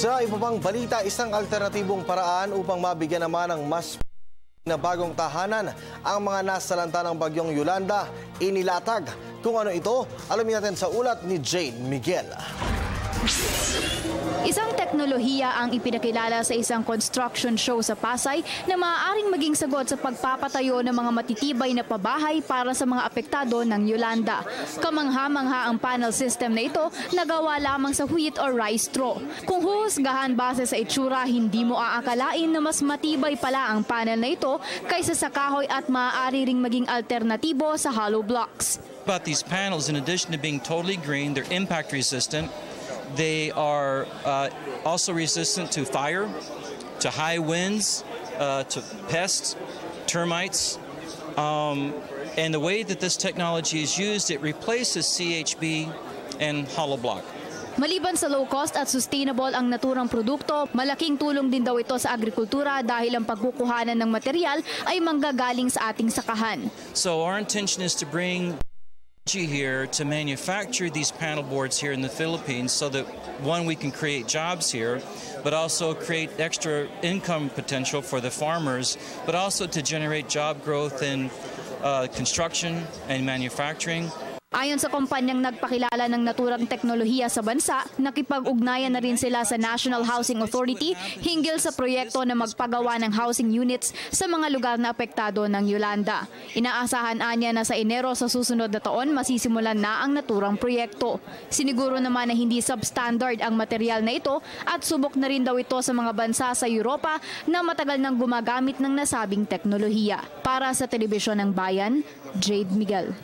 Sa iba pang balita, isang alternatibong paraan upang mabigyan naman ng mas na bagong tahanan ang mga nasalanta ng bagyong Yolanda inilatag. Kung ano ito, alamin natin sa ulat ni Jade Miguel. Isang teknolohiya ang ipinakilala sa isang construction show sa Pasay na maaaring maging sagot sa pagpapatayo ng mga matitibay na pabahay para sa mga apektado ng Yolanda. Kamangha-mangha ang panel system na ito na gawa lamang sa wheat or rice straw. Kung huhusgahan base sa itsura, hindi mo aakalain na mas matibay pala ang panel na ito kaysa sa kahoy at maaari ring maging alternatibo sa hollow blocks. But these panels, in addition to being totally green, they're impact resistant. They are also resistant to fire, to high winds, to pests, termites. And the way that this technology is used, it replaces CHB and hollow block. Maliban sa low cost at sustainable ang naturang produkto, malaking tulong din daw ito sa agrikultura dahil ang pagkukuhanan ng material ay manggagaling sa ating sakahan. So our intention is to bring here to manufacture these panel boards here in the Philippines so that, one, we can create jobs here, but also create extra income potential for the farmers, but also to generate job growth in construction and manufacturing. Ayon sa kumpanyang nagpakilala ng naturang teknolohiya sa bansa, nakipag-ugnayan na rin sila sa National Housing Authority hinggil sa proyekto na magpagawa ng housing units sa mga lugar na apektado ng Yolanda. Inaasahan anya na sa Enero sa susunod na taon masisimulan na ang naturang proyekto. Siniguro naman na hindi substandard ang material na ito at subok na rin daw ito sa mga bansa sa Europa na matagal nang gumagamit ng nasabing teknolohiya. Para sa Telebisyon ng Bayan, Jade Miguel.